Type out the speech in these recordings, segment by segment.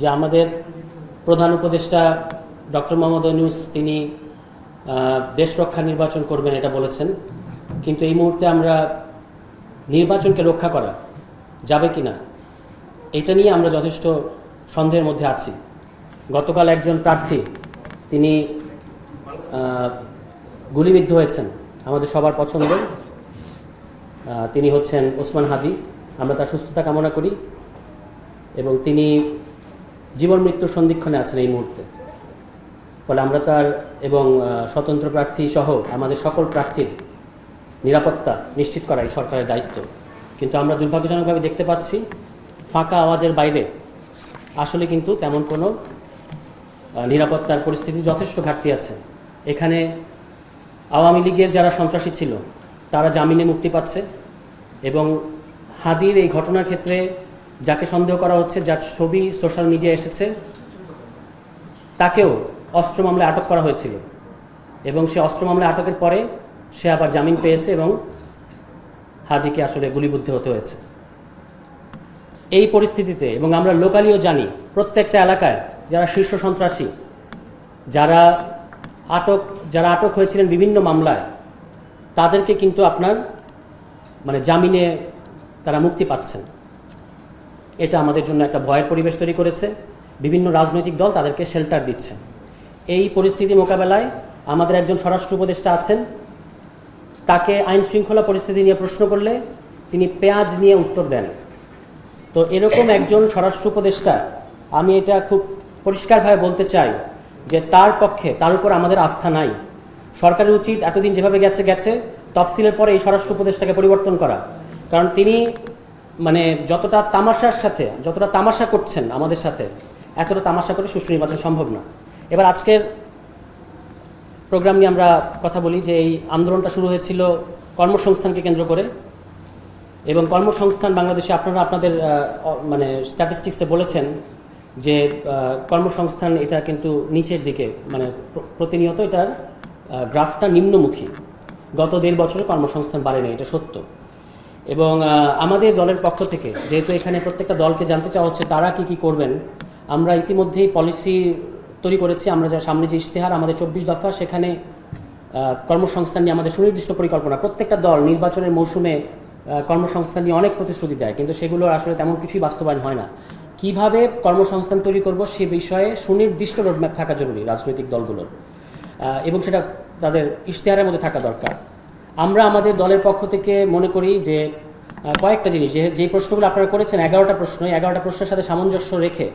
যে আমাদের প্রধান উপদেষ্টা ডক্টর মোহাম্মদ ইউনূস তিনি দেশ রক্ষা নির্বাচন করবেন এটা বলেছেন, কিন্তু এই মুহূর্তে আমরা নির্বাচনকে রক্ষা করা যাবে কিনা এটা নিয়ে আমরা যথেষ্ট সন্দেহের মধ্যে আছি। গতকাল একজন প্রার্থী তিনি গুলিবিদ্ধ হয়েছেন, আমাদের সবার পছন্দের, তিনি হচ্ছেন ওসমান হাদি। আমরা তার সুস্থতা কামনা করি এবং তিনি জীবন মৃত্যুর সন্ধিক্ষণে আছেন এই মুহূর্তে। ফলে আমরা তার এবং স্বতন্ত্র প্রার্থী সহ আমাদের সকল প্রার্থীর নিরাপত্তা নিশ্চিত করাই সরকারের দায়িত্ব। কিন্তু আমরা দুর্ভাগ্যজনকভাবে দেখতে পাচ্ছি ফাঁকা আওয়াজের বাইরে আসলে কিন্তু তেমন কোনো নিরাপত্তার পরিস্থিতি যথেষ্ট ঘাটতি আছে। এখানে আওয়ামী লীগের যারা সন্ত্রাসী ছিল তারা জামিনে মুক্তি পাচ্ছে এবং হাদির এই ঘটনার ক্ষেত্রে যাকে সন্দেহ করা হচ্ছে, যার ছবি সোশ্যাল মিডিয়ায় এসেছে, তাকেও অস্ত্র মামলায় আটক করা হয়েছিল এবং সে অস্ত্র মামলায় আটকের পরে সে আবার জামিন পেয়েছে এবং হাদিকে আসলে গুলিবিদ্ধ হতে হয়েছে। এই পরিস্থিতিতে এবং আমরা লোকালিও জানি প্রত্যেকটা এলাকায় যারা শীর্ষ সন্ত্রাসী, যারা আটক হয়েছিলেন বিভিন্ন মামলায়, তাদেরকে কিন্তু আপনার জামিনে তারা মুক্তি পাচ্ছেন। এটা আমাদের জন্য একটা ভয়ের পরিবেশ তৈরি করেছে। বিভিন্ন রাজনৈতিক দল তাদেরকে শেল্টার দিচ্ছে। এই পরিস্থিতি মোকাবেলায় আমাদের একজন স্বরাষ্ট্র উপদেষ্টা আছেন, তাকে আইন শৃঙ্খলা পরিস্থিতি নিয়ে প্রশ্ন করলে তিনি পেঁয়াজ নিয়ে উত্তর দেন। তো এরকম একজন স্বরাষ্ট্র উপদেষ্টা, আমি এটা খুব পরিষ্কারভাবে বলতে চাই যে তার উপর আমাদের আস্থা নাই। সরকারের উচিত এতদিন যেভাবে গেছে তফসিলের পরে এই স্বরাষ্ট্র উপদেষ্টাকে পরিবর্তন করা। কারণ তিনি যতটা তামাশা করছেন আমাদের সাথে, এতটা তামাশা করে সুষ্ঠু নির্বাচন সম্ভব না। এবার আজকের প্রোগ্রাম নিয়ে আমরা কথা বলি যে এই আন্দোলনটা শুরু হয়েছিল কর্মসংস্থানকে কেন্দ্র করে এবং কর্মসংস্থান বাংলাদেশে আপনারা আপনাদের স্ট্যাটিস্টিক্সে বলেছেন যে কর্মসংস্থান এটা কিন্তু নিচের দিকে, প্রতিনিয়ত এটার গ্রাফটা নিম্নমুখী। গত 1.5 বছরে কর্মসংস্থান বাড়েনি, এটা সত্য। এবং আমাদের দলের পক্ষ থেকে যেহেতু এখানে প্রত্যেকটা দলকে জানতে চাওয়া হচ্ছে তারা কি করবেন, আমরা ইতিমধ্যেই পলিসি তৈরি করেছি। আমরা সামনে যে ইশতেহার আমাদের 24 দফা, সেখানে কর্মসংস্থান নিয়ে আমাদের সুনির্দিষ্ট পরিকল্পনা। প্রত্যেকটা দল নির্বাচনের মৌসুমে কর্মসংস্থান নিয়ে অনেক প্রতিশ্রুতি দেয়, কিন্তু সেগুলো আসলে তেমন কিছুই বাস্তবায়ন হয় না। কিভাবে কর্মসংস্থান তৈরি করব সে বিষয়ে সুনির্দিষ্ট রোডম্যাপ থাকা জরুরি রাজনৈতিক দলগুলোর, এবং সেটা তাদের ইশতেহারের মধ্যে থাকা দরকার। আমরা আমাদের দলের পক্ষ থেকে মনে করি যে কয়েকটা জিনিস, যে প্রশ্নগুলো আপনারা করেছেন 11টা প্রশ্ন, 11টা প্রশ্নের সাথে সামঞ্জস্য রেখে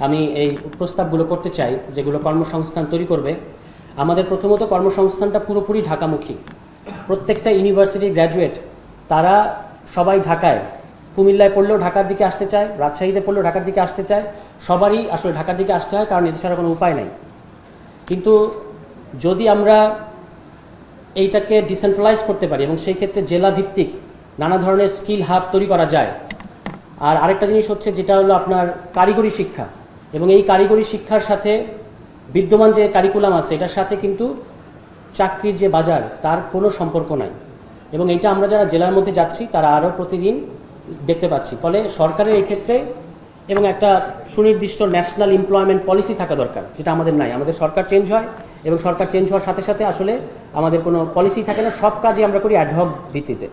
আমি এই প্রস্তাবগুলো করতে চাই যেগুলো কর্মসংস্থান তৈরি করবে। আমাদের প্রথমত কর্মসংস্থানটা পুরোপুরি ঢাকামুখী। প্রত্যেকটা ইউনিভার্সিটির গ্র্যাজুয়েট তারা সবাই ঢাকায়, কুমিল্লায় পড়লেও ঢাকার দিকে আসতে চায়, রাজশাহীতে পড়লেও ঢাকার দিকে আসতে চায়, সবারই আসলে ঢাকার দিকে আসতে হয়, কারণ এছাড়া কোনো উপায় নেই। কিন্তু যদি আমরা এইটাকে ডিসেন্ট্রালাইজ করতে পারি এবং সেই ক্ষেত্রে জেলা ভিত্তিক নানা ধরনের স্কিল হাব তৈরি করা যায়। আর আরেকটা জিনিস হচ্ছে যেটা হলো আপনার কারিগরি শিক্ষা, এবং এই কারিগরি শিক্ষার সাথে বিদ্যমান যে কারিকুলাম আছে এটার সাথে কিন্তু চাকরির যে বাজার তার কোনো সম্পর্ক নাই, এবং এইটা আমরা যারা জেলার মধ্যে যাচ্ছি তারা আরও প্রতিদিন দেখতে পাচ্ছি। ফলে সরকারের এই ক্ষেত্রে এবং একটা সুনির্দিষ্ট ন্যাশনাল এমপ্লয়মেন্ট পলিসি থাকা দরকার, যেটা আমাদের নাই। আমাদের সরকার চেঞ্জ হয় এবং সরকার চেঞ্জ হওয়ার সাথে সাথে আসলে আমাদের কোনো পলিসি থাকে না, সব কাজই আমরা করি অ্যাডহক ভিত্তিতে।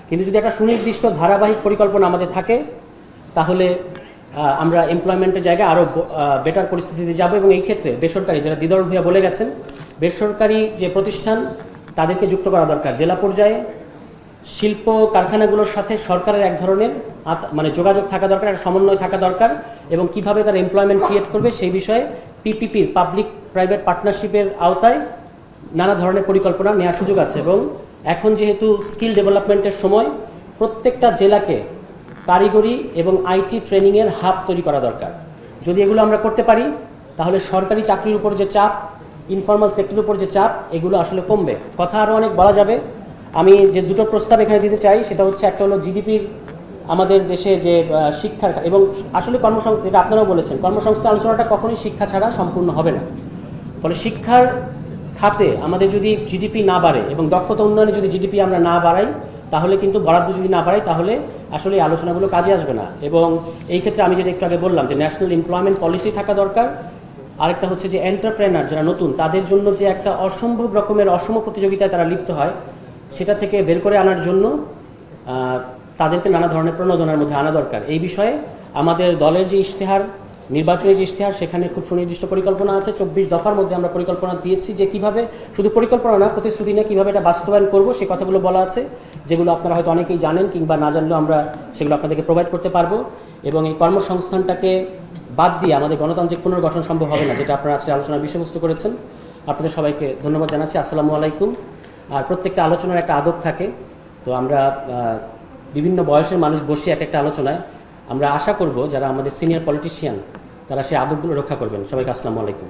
কিন্তু যদি একটা সুনির্দিষ্ট ধারাবাহিক পরিকল্পনা আমাদের থাকে তাহলে আমরা এমপ্লয়মেন্টের জায়গায় আরও বেটার পরিস্থিতিতে যাব। এবং এই ক্ষেত্রে বেসরকারি, যারা দিদার ভূঁইয়া বলে গেছেন, বেসরকারি যে প্রতিষ্ঠান তাদেরকে যুক্ত করা দরকার। জেলা পর্যায়ে শিল্প কারখানাগুলোর সাথে সরকারের এক ধরনের যোগাযোগ থাকা দরকার, একটা সমন্বয় থাকা দরকার, এবং কিভাবে তারা এমপ্লয়মেন্ট ক্রিয়েট করবে সেই বিষয়ে পিপিপির, পাবলিক প্রাইভেট পার্টনারশিপের আওতায় নানা ধরনের পরিকল্পনা নেওয়ার সুযোগ আছে। এবং এখন যেহেতু স্কিল ডেভেলপমেন্টের সময়, প্রত্যেকটা জেলাকে কারিগরি এবং আইটি ট্রেনিংয়ের হাব তৈরি করা দরকার। যদি এগুলো আমরা করতে পারি তাহলে সরকারি চাকরির উপর যে চাপ, ইনফর্মাল সেক্টরের উপর যে চাপ, এগুলো আসলে কমবে। কথা আরও অনেক বলা যাবে। আমি যে দুটো প্রস্তাব এখানে দিতে চাই সেটা হচ্ছে, একটা হলো জিডিপির, আমাদের দেশে যে শিক্ষার এবং আসলে কর্মসংস্থান, যেটা আপনারাও বলেছেন, কর্মসংস্থান আলোচনাটা কখনোই শিক্ষা ছাড়া সম্পূর্ণ হবে না। ফলে শিক্ষার খাতে আমাদের যদি জিডিপি না বাড়ে এবং দক্ষতা উন্নয়নে যদি জিডিপি আমরা না বাড়াই, তাহলে কিন্তু বরাদ্দ যদি না বাড়ায় তাহলে আসলে এই আলোচনাগুলো কাজে আসবে না। এবং এই ক্ষেত্রে আমি যেটা একটু আগে বললাম যে ন্যাশনাল এমপ্লয়মেন্ট পলিসি থাকা দরকার। আরেকটা হচ্ছে যে এন্টারপ্রেনার যারা নতুন তাদের জন্য যে একটা অসম্ভব রকমের অসম প্রতিযোগিতায় তারা লিপ্ত হয় সেটা থেকে বের করে আনার জন্য তাদেরকে নানা ধরনের প্রণোদনার মধ্যে আনা দরকার। এই বিষয়ে আমাদের দলের যে ইশতেহার, নির্বাচনী যে ইশতেহার, সেখানে খুব সুনির্দিষ্ট পরিকল্পনা আছে। 24 দফার মধ্যে আমরা পরিকল্পনা দিয়েছি যে কীভাবে, শুধু পরিকল্পনা না, প্রতিশ্রুতি নিয়ে কীভাবে এটা বাস্তবায়ন করব সে কথাগুলো বলা আছে, যেগুলো আপনারা হয়তো অনেকেই জানেন কিংবা না জানলেও আমরা সেগুলো আপনাদেরকে প্রোভাইড করতে পারবো। এবং এই কর্মসংস্থানটাকে বাদ দিয়ে আমাদের গণতান্ত্রিক পুনর্গঠন সম্ভব হবে না, যেটা আপনারা আজকে আলোচনার বিষয়বস্তু করেছেন। আপনাদের সবাইকে ধন্যবাদ জানাচ্ছি। আসসালামু আলাইকুম। আর প্রত্যেকটা আলোচনার একটা আদব থাকে, তো আমরা বিভিন্ন বয়সের মানুষ বসে একটা আলোচনায় আমরা আশা করব যারা আমাদের সিনিয়র পলিটিশিয়ান তারা সেই আদবগুলো রক্ষা করবেন। সবাইকে আসসালামু আলাইকুম।